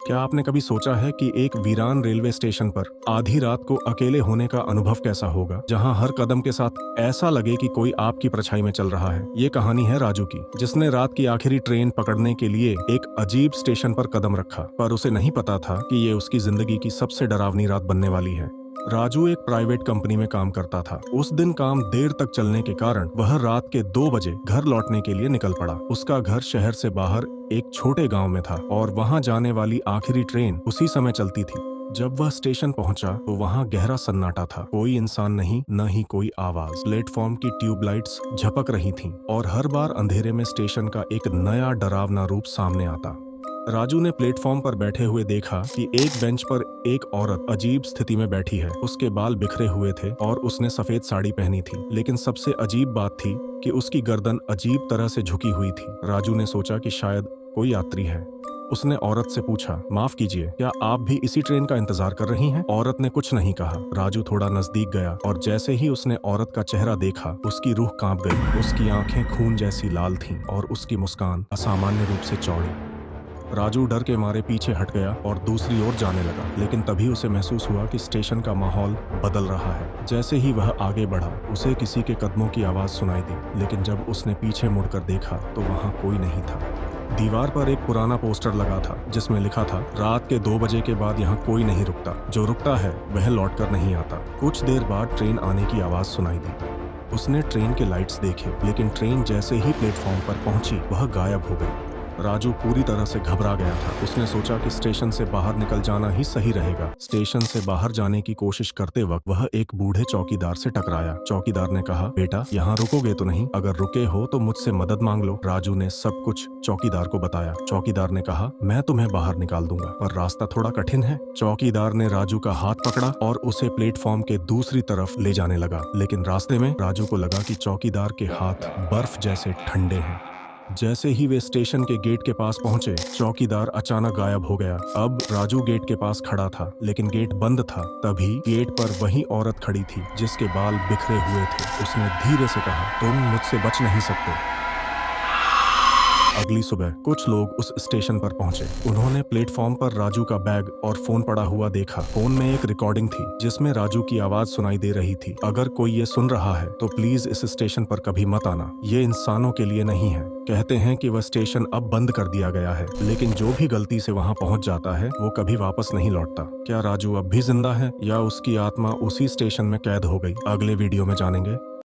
क्या आपने कभी सोचा है कि एक वीरान रेलवे स्टेशन पर आधी रात को अकेले होने का अनुभव कैसा होगा, जहां हर कदम के साथ ऐसा लगे कि कोई आपकी परछाई में चल रहा है। ये कहानी है राजू की, जिसने रात की आखिरी ट्रेन पकड़ने के लिए एक अजीब स्टेशन पर कदम रखा, पर उसे नहीं पता था कि ये उसकी जिंदगी की सबसे डरावनी रात बनने वाली है। राजू एक प्राइवेट कंपनी में काम करता था। उस दिन काम देर तक चलने के कारण वह रात के 2 बजे घर लौटने के लिए निकल पड़ा। उसका घर शहर से बाहर एक छोटे गांव में था और वहां जाने वाली आखिरी ट्रेन उसी समय चलती थी। जब वह स्टेशन पहुंचा तो वहां गहरा सन्नाटा था। कोई इंसान नहीं, न ही कोई आवाज। प्लेटफॉर्म की ट्यूबलाइट्स झपक रही थीं और हर बार अंधेरे में स्टेशन का एक नया डरावना रूप सामने आता। राजू ने प्लेटफॉर्म पर बैठे हुए देखा कि एक बेंच पर एक औरत अजीब स्थिति में बैठी है। उसके बाल बिखरे हुए थे और उसने सफेद साड़ी पहनी थी, लेकिन सबसे अजीब बात थी कि उसकी गर्दन अजीब तरह से झुकी हुई थी। राजू ने सोचा कि शायद कोई यात्री है। उसने औरत से पूछा, माफ कीजिए, क्या आप भी इसी ट्रेन का इंतजार कर रही हैं? औरत ने कुछ नहीं कहा। राजू थोड़ा नजदीक गया और जैसे ही उसने औरत का चेहरा देखा, उसकी रूह कांप गई। उसकी आंखें खून जैसी लाल थीं और उसकी मुस्कान असामान्य रूप से चौड़ी। राजू डर के मारे पीछे हट गया और दूसरी ओर जाने लगा, लेकिन तभी उसे महसूस हुआ कि स्टेशन का माहौल बदल रहा है। जैसे ही वह आगे बढ़ा, उसे किसी के कदमों की आवाज सुनाई दी, लेकिन जब उसने पीछे मुड़कर देखा तो वहां कोई नहीं था। दीवार पर एक पुराना पोस्टर लगा था जिसमें लिखा था, रात के 2 बजे के बाद यहाँ कोई नहीं रुकता, जो रुकता है वह लौटकर नहीं आता। कुछ देर बाद ट्रेन आने की आवाज सुनाई दी। उसने ट्रेन के लाइट्स देखे, लेकिन ट्रेन जैसे ही प्लेटफॉर्म पर पहुंची वह गायब हो गई। राजू पूरी तरह से घबरा गया था। उसने सोचा कि स्टेशन से बाहर निकल जाना ही सही रहेगा। स्टेशन से बाहर जाने की कोशिश करते वक्त वह एक बूढ़े चौकीदार से टकराया। चौकीदार ने कहा, बेटा, यहाँ रुकोगे तो नहीं? अगर रुके हो तो मुझसे मदद मांग लो। राजू ने सब कुछ चौकीदार को बताया। चौकीदार ने कहा, मैं तुम्हें बाहर निकाल दूंगा, पर रास्ता थोड़ा कठिन है। चौकीदार ने राजू का हाथ पकड़ा और उसे प्लेटफॉर्म के दूसरी तरफ ले जाने लगा, लेकिन रास्ते में राजू को लगा कि चौकीदार के हाथ बर्फ जैसे ठंडे हैं। जैसे ही वे स्टेशन के गेट के पास पहुंचे, चौकीदार अचानक गायब हो गया। अब राजू गेट के पास खड़ा था, लेकिन गेट बंद था। तभी गेट पर वही औरत खड़ी थी जिसके बाल बिखरे हुए थे। उसने धीरे से कहा, तुम मुझसे बच नहीं सकते। अगली सुबह कुछ लोग उस स्टेशन पर पहुंचे। उन्होंने प्लेटफॉर्म पर राजू का बैग और फोन पड़ा हुआ देखा। फोन में एक रिकॉर्डिंग थी जिसमें राजू की आवाज सुनाई दे रही थी, अगर कोई ये सुन रहा है तो प्लीज इस स्टेशन पर कभी मत आना, ये इंसानों के लिए नहीं है। कहते हैं कि वह स्टेशन अब बंद कर दिया गया है, लेकिन जो भी गलती से वहां पहुंच जाता है वो कभी वापस नहीं लौटता। क्या राजू अब भी जिंदा है या उसकी आत्मा उसी स्टेशन में कैद हो गई? अगले वीडियो में जानेंगे।